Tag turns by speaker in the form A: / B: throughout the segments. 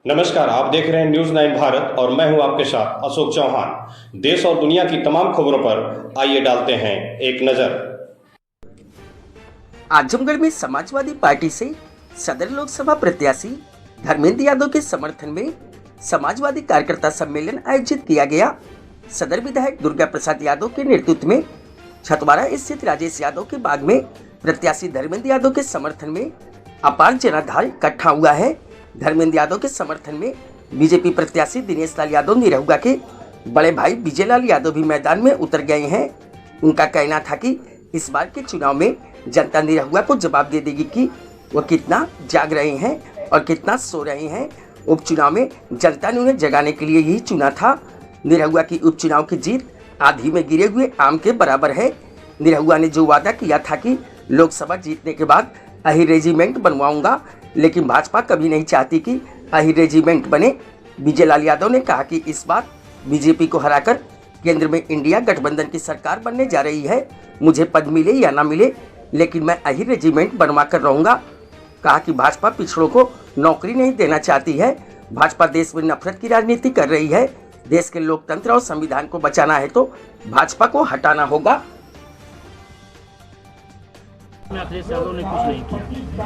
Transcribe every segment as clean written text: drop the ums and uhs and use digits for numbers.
A: नमस्कार, आप देख रहे हैं न्यूज 9 भारत और मैं हूं आपके साथ अशोक चौहान। देश और दुनिया की तमाम खबरों पर आइए डालते हैं एक नजर।
B: आजमगढ़ में समाजवादी पार्टी से सदर लोकसभा प्रत्याशी धर्मेंद्र यादव के समर्थन में समाजवादी कार्यकर्ता सम्मेलन आयोजित किया गया। सदर विधायक दुर्गा प्रसाद यादव के नेतृत्व में छतवारा स्थित राजेश यादव के बाग में प्रत्याशी धर्मेंद्र यादव के समर्थन में अपार जनाधार इकट्ठा हुआ है। धर्मेंद्र यादव के समर्थन में बीजेपी प्रत्याशी दिनेश लाल यादव निरहुआ के बड़े भाई विजय लाल यादव भी मैदान में उतर गए हैं। उनका कहना था कि इस बार के चुनाव में जनता निरहुआ को जवाब दे देगी कि वो कितना जाग रहे हैं और कितना सो रहे हैं। उपचुनाव में जनता ने उन्हें जगाने के लिए ही चुना था। निरहुआ की उपचुनाव की जीत आधी में गिरे हुए आम के बराबर है। निरहुआ ने जो वादा किया था कि लोकसभा जीतने के बाद अहिर रेजिमेंट बनवाऊंगा, लेकिन भाजपा कभी नहीं चाहती कि अहिर रेजिमेंट बने। विजय लाल यादव ने कहा कि इस बार बीजेपी को हराकर केंद्र में इंडिया गठबंधन की सरकार बनने जा रही है। मुझे पद मिले या ना मिले, लेकिन मैं अहिर रेजिमेंट बनवा कर रहूँगा। कहा कि भाजपा पिछड़ों को नौकरी नहीं देना चाहती है। भाजपा देश में नफरत की राजनीति कर रही है। देश के लोकतंत्र और संविधान को बचाना है तो भाजपा को हटाना होगा।
C: अखिलेश यादव ने कुछ नहीं किया,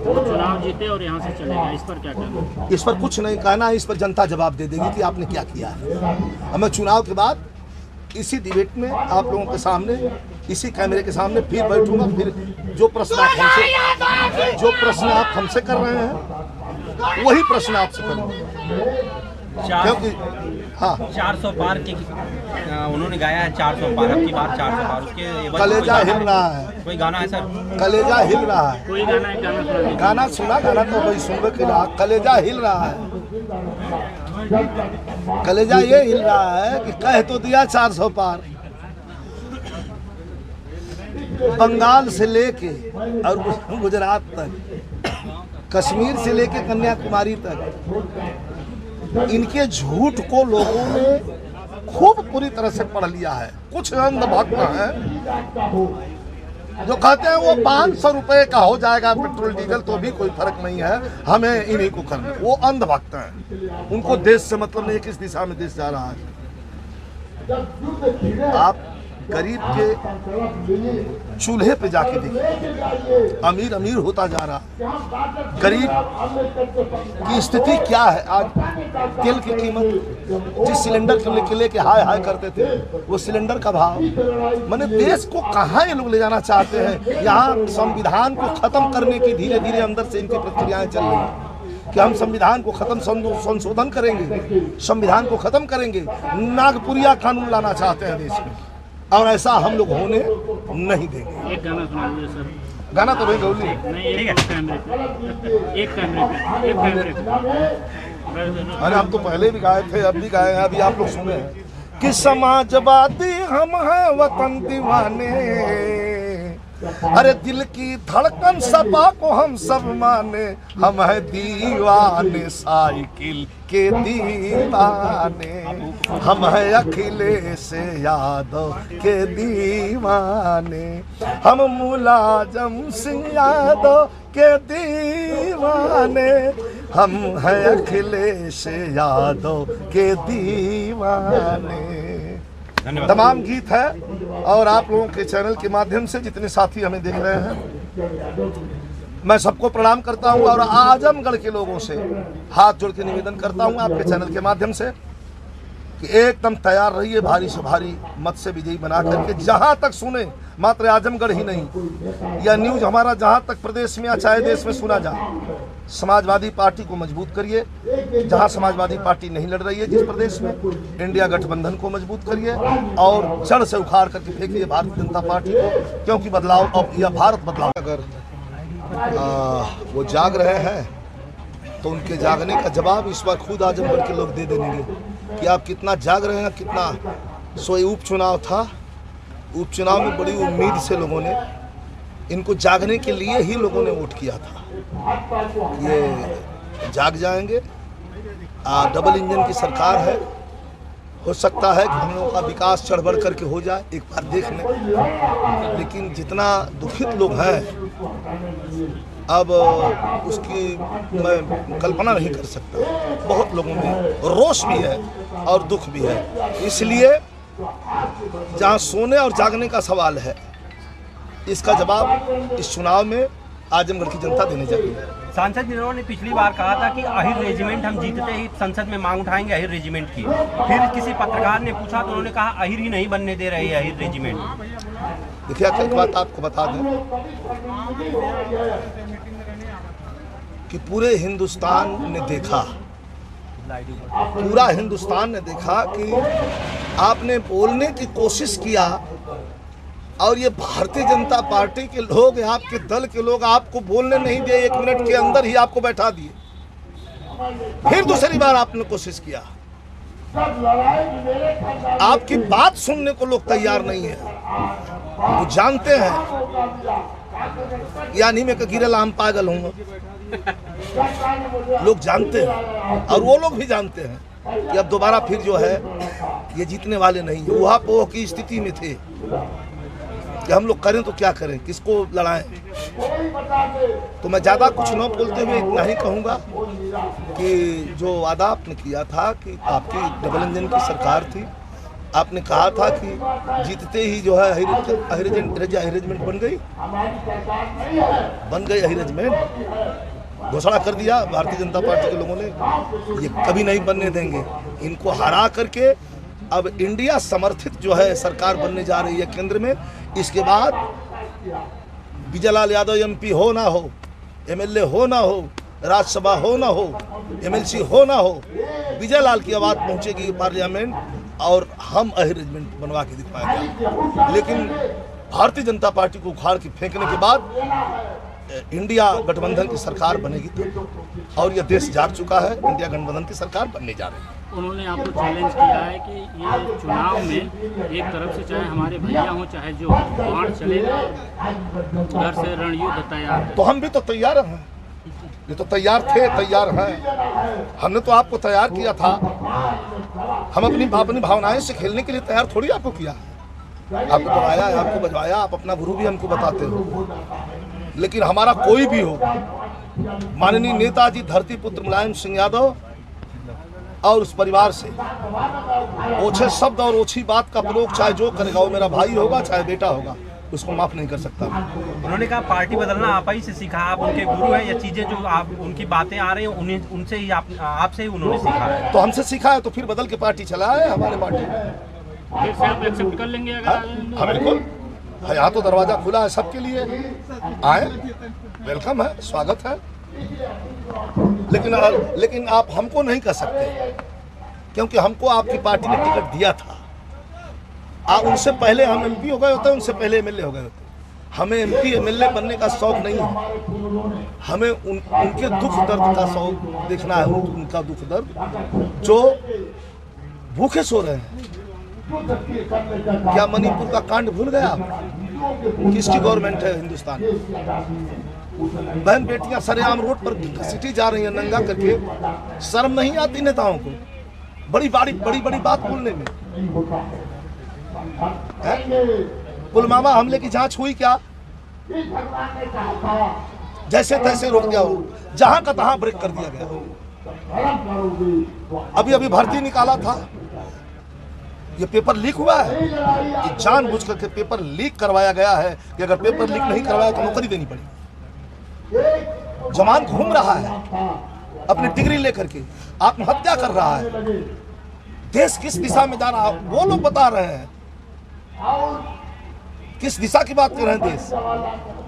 C: वो चुनाव जीते और यहाँ से चले गए। इस पर क्या कहना?
D: इस पर कुछ नहीं कहना है। इस पर जनता जवाब दे देगी कि आपने क्या किया है। अब मैं चुनाव के बाद इसी डिबेट में आप लोगों के सामने, इसी कैमरे के सामने फिर बैठूंगा। फिर जो प्रश्न आप हमसे कर रहे हैं वही प्रश्न आपसे करूंगा, क्योंकि हाँ
E: 400 पार की उन्होंने गाया है। 400 पार, अब की बार 400 पार। उसके
D: कलेजा हिल रहा है।
E: कोई गाना है सर?
D: कलेजा हिल रहा है।
C: कोई गाना है?
D: गाना सुना, गाना तो वही सुनने के लिए। कलेजा हिल रहा है। कलेजा ये हिल रहा है कि कह तो दिया 400 पार। बंगाल से लेके और गुजरात तक, कश्मीर से लेके कन्याकुमारी तक इनके झूठ को लोगों ने खूब पूरी तरह से पढ़ लिया है। कुछ अंधभक्त हैं जो कहते हैं वो 500 रुपए का हो जाएगा पेट्रोल डीजल तो भी कोई फर्क नहीं है, हमें इन्हीं को करना। वो अंधभक्त हैं, उनको देश से मतलब नहीं, किस दिशा में देश जा रहा है। आप गरीब के चूल्हे पे जाके देखिए, अमीर अमीर होता जा रहा है। गरीब की स्थिति क्या है आज? तेल की कीमत, जिस सिलेंडर के लेके हाय हाय करते थे, वो सिलेंडर का भाव। माने देश को कहाँ ये लोग ले जाना चाहते हैं? यहाँ संविधान को खत्म करने की धीरे धीरे अंदर से इनकी प्रक्रियाएं चल रही हैं कि हम संविधान को खत्म, संशोधन करेंगे, संविधान को खत्म करेंगे। नागपुरिया कानून लाना चाहते हैं देश में, और ऐसा हम लोग होने नहीं देंगे।
C: एक गाना सुना दीजिए सर।
D: गाना तो नहीं गौली
C: नहीं, एक कैमरे पे।
D: अरे हम तो पहले भी गाए थे, अब भी गाए हैं, अभी आप लोग सुने हैं कि समाजवादी हम हैं वतन दीवाने। अरे दिल की धड़कन सपा को हम सब माने, हम है दीवाने साइकिल के दीवाने, हम है अखिलेश यादव के दीवाने, हम मुलाजम सिंह यादव के दीवाने, हम है अखिलेश यादव के दीवाने। तमाम गीत है। और आप लोगों के चैनल के माध्यम से जितने साथी हमें देख रहे हैं, मैं सबको प्रणाम करता हूं और आजमगढ़ के लोगों से हाथ जोड़ के निवेदन करता हूं आपके चैनल के माध्यम से कि एकदम तैयार रहिए, भारी से भारी मत से विजयी बना करके। जहां तक सुने, मात्र आजमगढ़ ही नहीं, यह न्यूज हमारा जहां तक प्रदेश में या चाहे देश में सुना जाए, समाजवादी पार्टी को मजबूत करिए। जहां समाजवादी पार्टी नहीं लड़ रही है जिस प्रदेश में, इंडिया गठबंधन को मजबूत करिए और जड़ से उखाड़ करके फेंकिए भारतीय जनता पार्टी को, क्योंकि बदलाव अब यह भारत बदलाव। अगर वो जाग रहे हैं तो उनके जागने का जवाब इस बार खुद आजमगढ़ के लोग दे देंगे कि आप कितना जाग रहे हैं, कितना। सो उपचुनाव था, उपचुनाव में बड़ी उम्मीद से लोगों ने, इनको जागने के लिए ही लोगों ने वोट किया था। ये जाग जाएंगे। डबल इंजन की सरकार है, हो सकता है कि हम लोगों का विकास चढ़ बढ़ करके हो जाए, एक बार देख लें। लेकिन जितना दुखित लोग हैं अब उसकी मैं कल्पना नहीं कर सकता। बहुत लोगों में रोष भी है और दुख भी है। इसलिए जहाँ सोने और जागने का सवाल है, इसका जवाब इस चुनाव में आजमगढ़ की जनता देने जा रही है।
E: सांसद जिन्होंने पिछली बार कहा था कि अहिर रेजिमेंट हम जीतते ही संसद में मांग उठाएंगे अहिर रेजिमेंट की, फिर किसी पत्रकार ने पूछा तो उन्होंने कहा अहिर ही नहीं बनने दे रही है अहिर रेजिमेंट।
D: देखिए, एक बात आपको बता दें कि पूरे हिंदुस्तान ने देखा, पूरा हिंदुस्तान ने देखा कि आपने बोलने की कोशिश किया और ये भारतीय जनता पार्टी के लोग, आपके दल के लोग आपको बोलने नहीं दिए, 1 मिनट के अंदर ही आपको बैठा दिए। फिर दूसरी बार आपने कोशिश किया, आपकी बात सुनने को लोग तैयार नहीं है। वो जानते हैं, यानी मैं गिरेला हम पागल हूँ, लोग जानते हैं और वो लोग भी जानते हैं कि अब दोबारा फिर जो है ये जीतने वाले नहीं है। वहाँ पोह की स्थिति में थे कि हम लोग करें तो क्या करें, किसको लड़ाएं। तो मैं ज़्यादा कुछ न बोलते हुए इतना ही कहूँगा कि जो वादा आपने किया था कि आपकी डबल इंजन की सरकार थी, आपने कहा था कि जीतते ही जो है अहिर रेजिमेंट बन गई अहिर रेजिमेंट, घोषणा कर दिया भारतीय जनता पार्टी के लोगों ने। ये कभी नहीं बनने देंगे। इनको हरा करके अब इंडिया समर्थित जो है सरकार बनने जा रही है केंद्र में। इसके बाद विजय लाल यादव MP हो ना हो, MLA हो ना हो, राज्यसभा हो ना हो, MLC हो ना हो, विजय लाल की आवाज़ पहुंचेगी पार्लियामेंट और हम अहिर रेजिमेंट बनवा के दिखाएंगे। लेकिन भारतीय जनता पार्टी को उखाड़ के फेंकने के बाद इंडिया गठबंधन की सरकार बनेगी और यह देश जाग चुका है, इंडिया गठबंधन की सरकार बनने जा रही है।
C: उन्होंने आपको चैलेंज किया है कि ये चुनाव में एक तरफ से चाहे हमारे भैया हों चाहे जो बाढ़ चलेगा, घर से रणयुद्ध तैयार है।
D: तो हम भी तो तैयार हैं, ये तो तैयार थे, तैयार हैं। हमने तो आपको तैयार किया था। हम अपनी भावनाएं से खेलने के लिए तैयार थोड़ी आपको किया। आपको दबाया, आपको बजवाया, आप अपना गुरु भी हमको बताते हो। लेकिन हमारा कोई भी हो, माननीय नेताजी धरती पुत्र मुलायम सिंह यादव और उस परिवार से ओछे शब्द और ओछी बात का प्रयोग चाहे जो करेगा, वो मेरा भाई होगा चाहे बेटा होगा, उसको माफ नहीं कर सकता।
E: उन्होंने कहा पार्टी बदलना आप ही से सीखा, आप उनके गुरु हैं, ये चीजें जो आप उनकी बातें आ रही हैं उन्हें उनसे ही आपसे ही उन्होंने सीखा है।
D: तो हमसे सीखा है तो फिर बदल के पार्टी चला है हमारे पार्टी में।
C: फिर से आप एक्सेप्ट कर लेंगे अगर?
D: हाँ बिल्कुल, यहाँ तो दरवाजा खुला है सबके लिए, आए, वेलकम है, स्वागत है। लेकिन आप हमको नहीं कह सकते क्योंकि हमको आपकी पार्टी ने टिकट दिया था। उनसे पहले हम MP हो गए होते, उनसे पहले MLA हो गए होते। हमें MP MLA बनने का शौक नहीं है, हमें उनके दुख दर्द का शौक देखना है, उनका दुख दर्द जो भूखे सो रहे हैं। क्या मणिपुर का कांड भूल गया आप? किसकी गवर्नमेंट है हिंदुस्तान? बहन बेटियां सरेआम रोड पर घसीटी जा रही हैं नंगा करके। शर्म नहीं आती नेताओं को बड़ी बड़ी बात बोलने में? पुलवामा हमले की जांच हुई क्या? जैसे तैसे रोक दिया, जहां का तहां ब्रेक कर दिया गया। अभी भर्ती निकाला था, ये पेपर लीक हुआ है, ये जानबूझ करके पेपर लीक करवाया गया है कि अगर पेपर लीक नहीं करवाया तो नौकरी देनी पड़ेगी। जवान घूम रहा है अपनी डिग्री लेकर के, आत्महत्या कर रहा है। देश किस दिशा में जा रहा है वो लोग बता रहे हैं। किस दिशा की बात कर रहे हैं देश?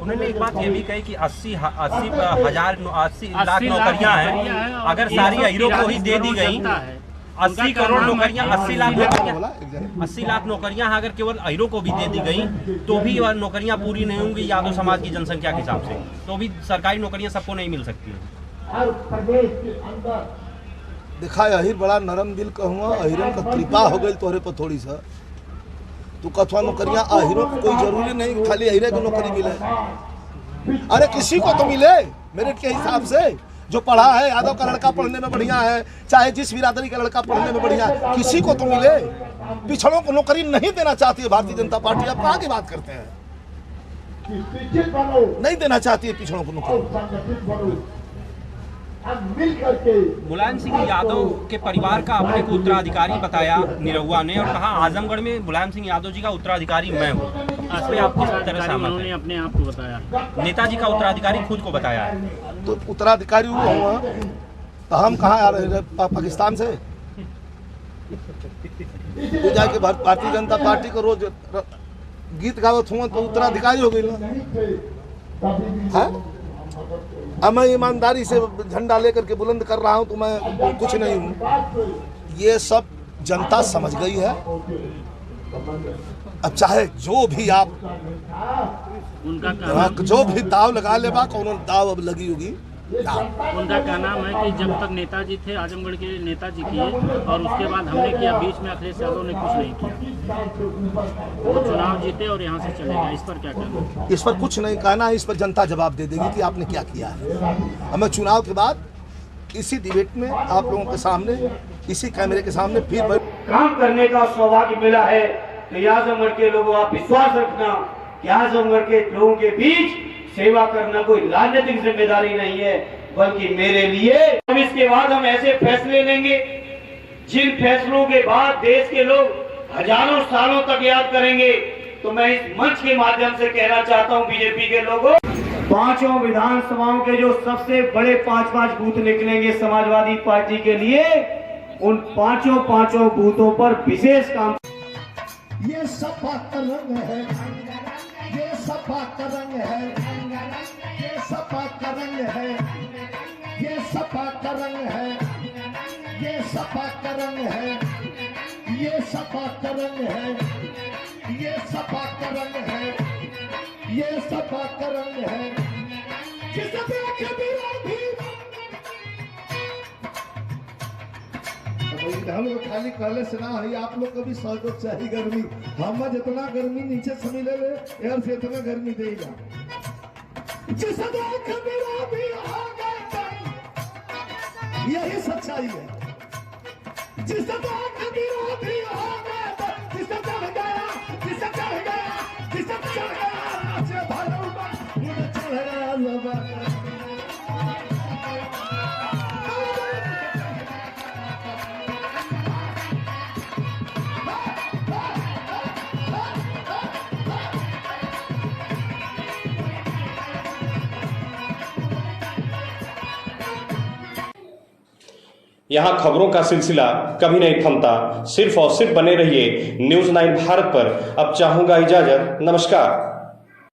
E: उन्होंने एक बात ये भी कही कि 80 लाख नौकरियां हैं, अगर सारी अहिरों को ही दे दी गई, 80 करोड़ नौकरियां, 80 लाख नौकरियां अगर केवल अहिरों को भी दे दी गई तो भी वह नौकरियां पूरी नहीं होंगी यादव समाज की जनसंख्या के हिसाब से, तो भी सरकारी नौकरियां सबको नहीं मिल सकती हैं।
D: देखा, अहिर बड़ा नरम दिल कहूँगा, अहिरन का कृपा हो गई तोहरे पर थोड़ी सा। तू कथवा नौकरियां अहिरों को कोई जरूरी नहीं खाली अहिरे को नौकरी मिले। अरे किसी को तो मिले मेरिट के हिसाब से। जो पढ़ा है, यादव का लड़का पढ़ने में बढ़िया है, चाहे जिस बिरादरी का लड़का पढ़ने में बढ़िया है, किसी को तो मिले। पिछड़ों को नौकरी नहीं देना चाहती है भारतीय जनता पार्टी। अब कहाँ की बात करते हैं? नहीं देना चाहती है पिछड़ों को नौकरी।
E: मुलायम सिंह यादव के परिवार का अपने को उत्तराधिकारी बताया निरहुआ ने, और कहा आजमगढ़ में मुलायम सिंह यादव जी का उत्तराधिकारी मैं हूँ। इस पे आप किस तरह से
C: उन्होंने अपने आप को बताया,
E: नेताजी का उत्तराधिकारी खुद को बताया है।
D: तो उत्तराधिकारी वो हुआ, तो हम कहाँ आ रहे हैं पाकिस्तान से? तो जाके भारतीय जनता पार्टी को रोज गीत गावत हुआ तो उत्तराधिकारी हो गई ना। अब मैं ईमानदारी से झंडा लेकर के बुलंद कर रहा हूं तो मैं कुछ नहीं हूं। ये सब जनता समझ गई है। अब चाहे जो भी आप
C: उनका
D: जो भी दाव लगा ले बा, कौन दाव अब लगी होगी।
C: उनका कहना है कि जब तक नेताजी थे आजमगढ़ के नेताजी किए और उसके बाद हमने किया, बीच में अखिलेश यादव ने कुछ नहीं किया। वो चुनाव जीते और यहाँ से चले गए। इस पर क्या कहना?
D: इस पर कुछ नहीं कहना है, इस पर जनता जवाब दे देगी कि आपने क्या किया है। हमें चुनाव के बाद इसी डिबेट में आप लोगों के सामने, इसी कैमरे के सामने फिर
F: काम करने का सौभाग्य मिला है। तो आजमगढ़ के लोगों आप विश्वास रखना कि आजमगढ़ के लोगों के बीच सेवा करना कोई राजनीतिक जिम्मेदारी नहीं है, बल्कि मेरे लिए। अब इसके बाद हम ऐसे फैसले लेंगे जिन फैसलों के बाद देश के लोग हजारों सालों तक याद करेंगे। तो मैं इस मंच के माध्यम से कहना चाहता हूं बीजेपी के लोगों, पांचों विधानसभाओं के जो सबसे बड़े 5-5 बूथ निकलेंगे समाजवादी पार्टी के लिए, उन पांचों बूथों पर विशेष काम।
D: ये सपा का रंग है, ये सपा का रंग है, ये सपा का रंग है, ये सपा का रंग है, ये सपा का रंग है, ये सपा का रंग है, ये सपा का रंग है, ये सपा का रंग है। जिसे देखे विरोधी हम लोग खाली कहले से ना है, आप लोग कभी सहयोग चाहिए गर्मी। हम जितना गर्मी नीचे से मिले यार से इतना गर्मी देगा। जिसे देखे विरोधी हो गए, यही सच्चाई है। जिसे देखे विरोधी हो गए, जिसे चढ़ गया, जिसे चढ़ गया, जिसे चढ़ गया, नाचे भरोगा, मुझे चढ़ गया ज़बरदस्त।
A: यहाँ खबरों का सिलसिला कभी नहीं थमता। सिर्फ और सिर्फ बने रहिए न्यूज़ 9 भारत पर। अब चाहूंगा इजाजत। नमस्कार।